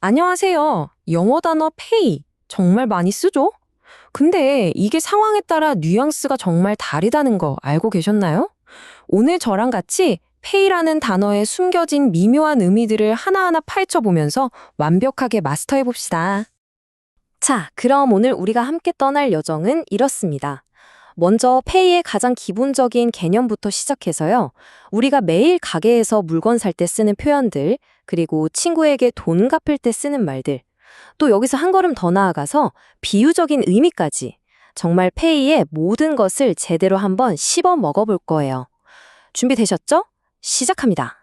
안녕하세요. 영어 단어 pay 정말 많이 쓰죠? 근데 이게 상황에 따라 뉘앙스가 정말 다르다는 거 알고 계셨나요? 오늘 저랑 같이 pay라는 단어에 숨겨진 미묘한 의미들을 하나하나 파헤쳐보면서 완벽하게 마스터해봅시다. 자, 그럼 오늘 우리가 함께 떠날 여정은 이렇습니다. 먼저 pay의 가장 기본적인 개념부터 시작해서요. 우리가 매일 가게에서 물건 살 때 쓰는 표현들, 그리고 친구에게 돈 갚을 때 쓰는 말들, 또 여기서 한 걸음 더 나아가서 비유적인 의미까지 정말 pay의 모든 것을 제대로 한번 씹어 먹어볼 거예요. 준비되셨죠? 시작합니다.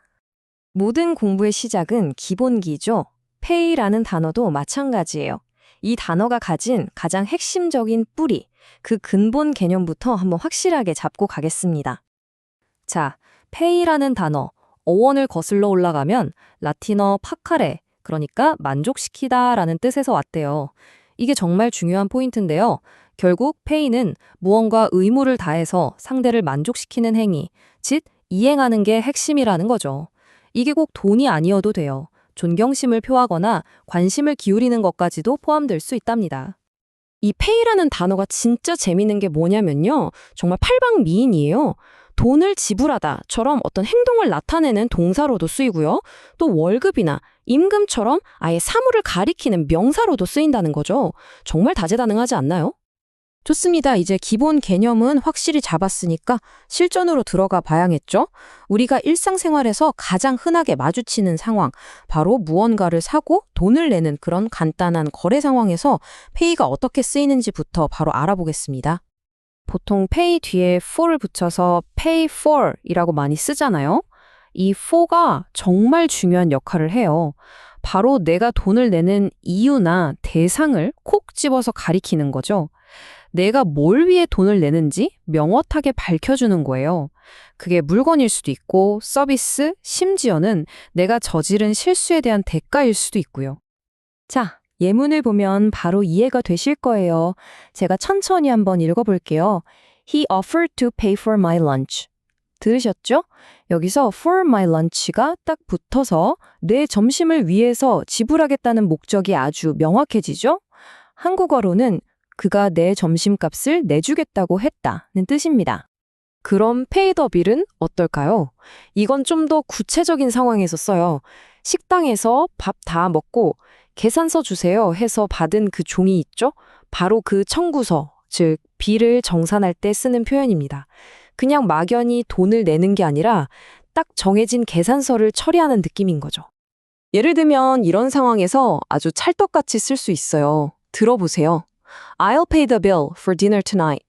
모든 공부의 시작은 기본기죠. pay라는 단어도 마찬가지예요. 이 단어가 가진 가장 핵심적인 뿌리, 그 근본 개념부터 한번 확실하게 잡고 가겠습니다. 자, pay라는 단어, 어원을 거슬러 올라가면 라틴어 파카레, 그러니까 만족시키다 라는 뜻에서 왔대요. 이게 정말 중요한 포인트인데요. 결국 pay는 무언가 의무를 다해서 상대를 만족시키는 행위, 즉 이행하는 게 핵심이라는 거죠. 이게 꼭 돈이 아니어도 돼요. 존경심을 표하거나 관심을 기울이는 것까지도 포함될 수 있답니다. 이 pay라는 단어가 진짜 재밌는 게 뭐냐면요. 정말 팔방미인이에요. 돈을 지불하다처럼 어떤 행동을 나타내는 동사로도 쓰이고요. 또 월급이나 임금처럼 아예 사물을 가리키는 명사로도 쓰인다는 거죠. 정말 다재다능하지 않나요? 좋습니다. 이제 기본 개념은 확실히 잡았으니까 실전으로 들어가 봐야겠죠? 우리가 일상생활에서 가장 흔하게 마주치는 상황, 바로 무언가를 사고 돈을 내는 그런 간단한 거래 상황에서 pay가 어떻게 쓰이는지부터 바로 알아보겠습니다. 보통 pay 뒤에 for를 붙여서 pay for 이라고 많이 쓰잖아요. 이 for가 정말 중요한 역할을 해요. 바로 내가 돈을 내는 이유나 대상을 콕 집어서 가리키는 거죠. 내가 뭘 위해 돈을 내는지 명확하게 밝혀주는 거예요. 그게 물건일 수도 있고 서비스, 심지어는 내가 저지른 실수에 대한 대가일 수도 있고요. 자, 예문을 보면 바로 이해가 되실 거예요. 제가 천천히 한번 읽어볼게요. He offered to pay for my lunch. 들으셨죠? 여기서 for my lunch가 딱 붙어서 내 점심을 위해서 지불하겠다는 목적이 아주 명확해지죠? 한국어로는 그가 내 점심값을 내주겠다고 했다는 뜻입니다. 그럼 pay the bill은 어떨까요? 이건 좀 더 구체적인 상황에서 써요. 식당에서 밥 다 먹고 계산서 주세요 해서 받은 그 종이 있죠? 바로 그 청구서, 즉 빌을 정산할 때 쓰는 표현입니다. 그냥 막연히 돈을 내는 게 아니라 딱 정해진 계산서를 처리하는 느낌인 거죠. 예를 들면 이런 상황에서 아주 찰떡같이 쓸 수 있어요. 들어보세요. I'll pay the bill for dinner tonight.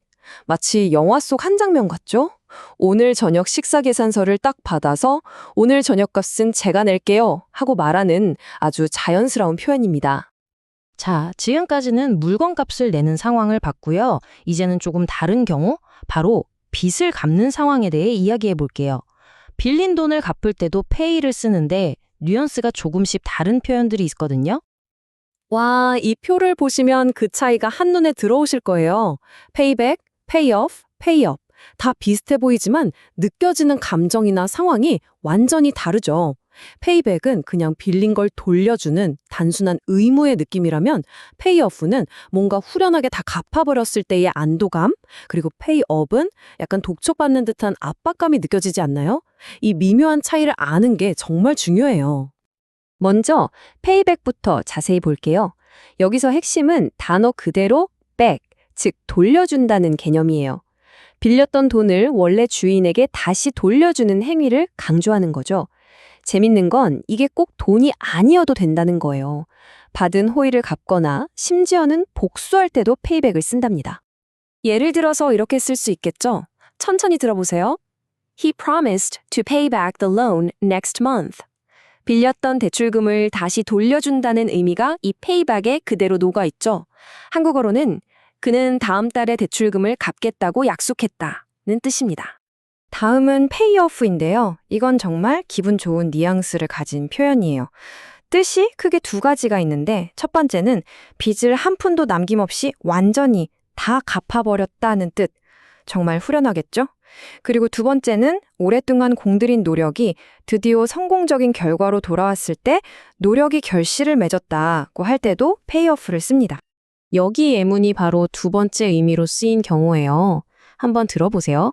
마치 영화 속 한 장면 같죠? 오늘 저녁 식사 계산서를 딱 받아서 오늘 저녁값은 제가 낼게요 하고 말하는 아주 자연스러운 표현입니다. 자, 지금까지는 물건값을 내는 상황을 봤고요. 이제는 조금 다른 경우, 바로 빚을 갚는 상황에 대해 이야기해 볼게요. 빌린 돈을 갚을 때도 pay를 쓰는데 뉘앙스가 조금씩 다른 표현들이 있거든요. 와, 이 표를 보시면 그 차이가 한눈에 들어오실 거예요. payback, payoff, payup. 다 비슷해 보이지만 느껴지는 감정이나 상황이 완전히 다르죠. payback은 그냥 빌린 걸 돌려주는 단순한 의무의 느낌이라면 payoff는 뭔가 후련하게 다 갚아버렸을 때의 안도감, 그리고 payup은 약간 독촉받는 듯한 압박감이 느껴지지 않나요? 이 미묘한 차이를 아는 게 정말 중요해요. 먼저 payback부터 자세히 볼게요. 여기서 핵심은 단어 그대로 back, 즉 돌려준다는 개념이에요. 빌렸던 돈을 원래 주인에게 다시 돌려주는 행위를 강조하는 거죠. 재밌는 건 이게 꼭 돈이 아니어도 된다는 거예요. 받은 호의를 갚거나 심지어는 복수할 때도 페이백을 쓴답니다. 예를 들어서 이렇게 쓸 수 있겠죠? 천천히 들어보세요. He promised to pay back the loan next month. 빌렸던 대출금을 다시 돌려준다는 의미가 이 payback에 그대로 녹아있죠. 한국어로는 그는 다음 달에 대출금을 갚겠다고 약속했다는 뜻입니다. 다음은 payoff인데요. 이건 정말 기분 좋은 뉘앙스를 가진 표현이에요. 뜻이 크게 두 가지가 있는데 첫 번째는 빚을 한 푼도 남김없이 완전히 다 갚아버렸다는 뜻. 정말 후련하겠죠? 그리고 두 번째는 오랫동안 공들인 노력이 드디어 성공적인 결과로 돌아왔을 때 노력이 결실을 맺었다고 할 때도 페이오프를 씁니다. 여기 예문이 바로 두 번째 의미로 쓰인 경우예요. 한번 들어보세요.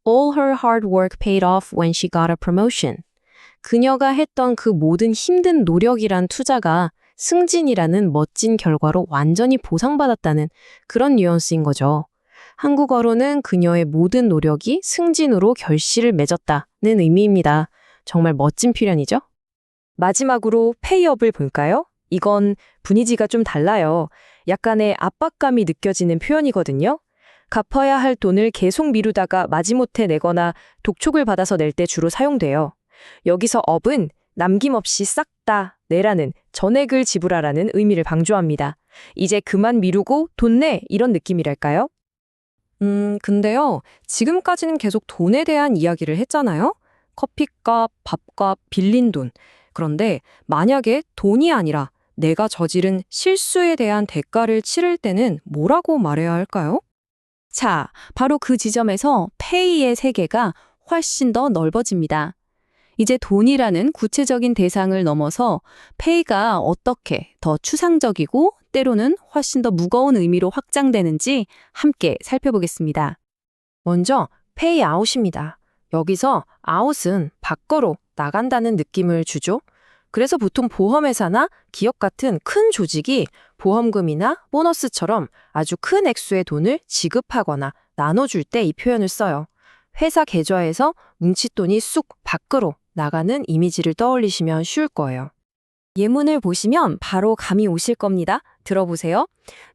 All her hard work paid off when she got a promotion. 그녀가 했던 그 모든 힘든 노력이란 투자가 승진이라는 멋진 결과로 완전히 보상받았다는 그런 뉘앙스인 거죠. 한국어로는 그녀의 모든 노력이 승진으로 결실을 맺었다는 의미입니다. 정말 멋진 표현이죠? 마지막으로 페이업을 볼까요? 이건 분위기가 좀 달라요. 약간의 압박감이 느껴지는 표현이거든요. 갚아야 할 돈을 계속 미루다가 마지못해 내거나 독촉을 받아서 낼 때 주로 사용돼요. 여기서 업은 남김없이 싹 다 내라는 전액을 지불하라는 의미를 강조합니다. 이제 그만 미루고 돈 내 이런 느낌이랄까요? 근데요. 지금까지는 계속 돈에 대한 이야기를 했잖아요. 커피값, 밥값, 빌린 돈. 그런데 만약에 돈이 아니라 내가 저지른 실수에 대한 대가를 치를 때는 뭐라고 말해야 할까요? 자, 바로 그 지점에서 페이의 세계가 훨씬 더 넓어집니다. 이제 돈이라는 구체적인 대상을 넘어서 페이가 어떻게 더 추상적이고 때로는 훨씬 더 무거운 의미로 확장되는지 함께 살펴보겠습니다. 먼저 페이 아웃입니다. 여기서 아웃은 밖으로 나간다는 느낌을 주죠. 그래서 보통 보험회사나 기업 같은 큰 조직이 보험금이나 보너스처럼 아주 큰 액수의 돈을 지급하거나 나눠줄 때 이 표현을 써요. 회사 계좌에서 뭉칫돈이 쑥 밖으로 나가는 이미지를 떠올리시면 쉬울 거예요. 예문을 보시면 바로 감이 오실 겁니다. 들어보세요.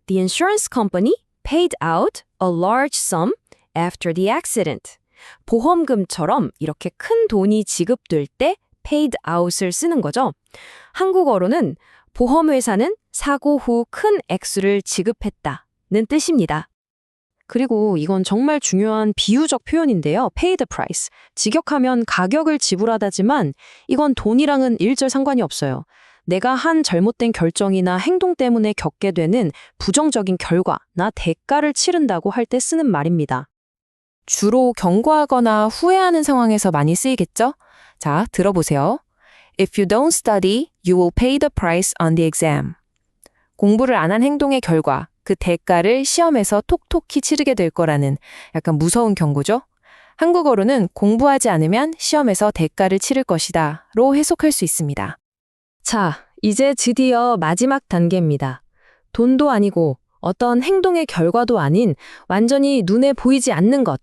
The insurance company paid out a large sum after the accident. 보험금처럼 이렇게 큰 돈이 지급될 때 paid out을 쓰는 거죠. 한국어로는 보험회사는 사고 후 큰 액수를 지급했다는 뜻입니다. 그리고 이건 정말 중요한 비유적 표현인데요. pay the price. 직역하면 가격을 지불하다지만 이건 돈이랑은 일절 상관이 없어요. 내가 한 잘못된 결정이나 행동 때문에 겪게 되는 부정적인 결과나 대가를 치른다고 할 때 쓰는 말입니다. 주로 경고하거나 후회하는 상황에서 많이 쓰이겠죠? 자, 들어보세요. If you don't study, you will pay the price on the exam. 공부를 안 한 행동의 결과, 그 대가를 시험에서 톡톡히 치르게 될 거라는 약간 무서운 경고죠? 한국어로는 공부하지 않으면 시험에서 대가를 치를 것이다 로 해석할 수 있습니다. 자, 이제 드디어 마지막 단계입니다. 돈도 아니고 어떤 행동의 결과도 아닌 완전히 눈에 보이지 않는 것.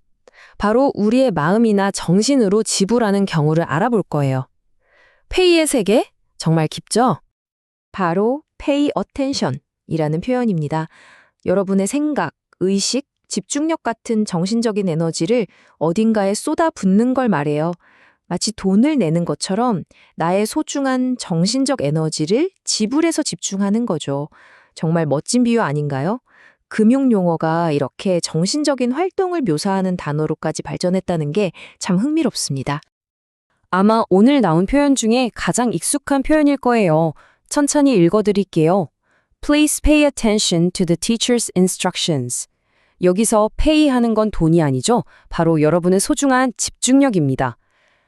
바로 우리의 마음이나 정신으로 지불하는 경우를 알아볼 거예요. 페이의 세계? 정말 깊죠? 바로 pay attention이라는 표현입니다. 여러분의 생각, 의식, 집중력 같은 정신적인 에너지를 어딘가에 쏟아붓는 걸 말해요. 마치 돈을 내는 것처럼 나의 소중한 정신적 에너지를 지불해서 집중하는 거죠. 정말 멋진 비유 아닌가요? 금융 용어가 이렇게 정신적인 활동을 묘사하는 단어로까지 발전했다는 게 참 흥미롭습니다. 아마 오늘 나온 표현 중에 가장 익숙한 표현일 거예요. 천천히 읽어드릴게요. Please pay attention to the teacher's instructions. 여기서 pay 하는 건 돈이 아니죠. 바로 여러분의 소중한 집중력입니다.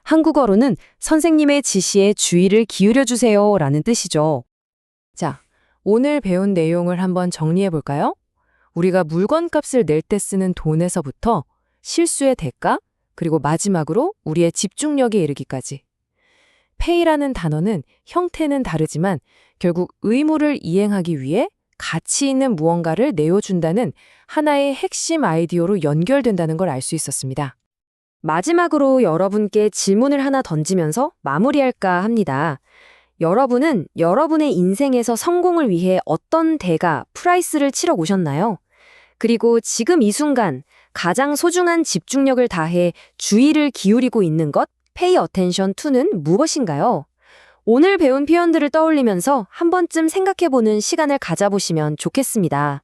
한국어로는 선생님의 지시에 주의를 기울여 주세요 라는 뜻이죠. 자, 오늘 배운 내용을 한번 정리해 볼까요? 우리가 물건값을 낼 때 쓰는 돈에서부터 실수의 대가, 그리고 마지막으로 우리의 집중력에 이르기까지. pay라는 단어는 형태는 다르지만 결국 의무를 이행하기 위해 가치 있는 무언가를 내어준다는 하나의 핵심 아이디어로 연결된다는 걸 알 수 있었습니다. 마지막으로 여러분께 질문을 하나 던지면서 마무리할까 합니다. 여러분은 여러분의 인생에서 성공을 위해 어떤 대가, 프라이스를 치러 오셨나요? 그리고 지금 이 순간 가장 소중한 집중력을 다해 주의를 기울이고 있는 것, pay attention to는 무엇인가요? 오늘 배운 표현들을 떠올리면서 한 번쯤 생각해보는 시간을 가져보시면 좋겠습니다.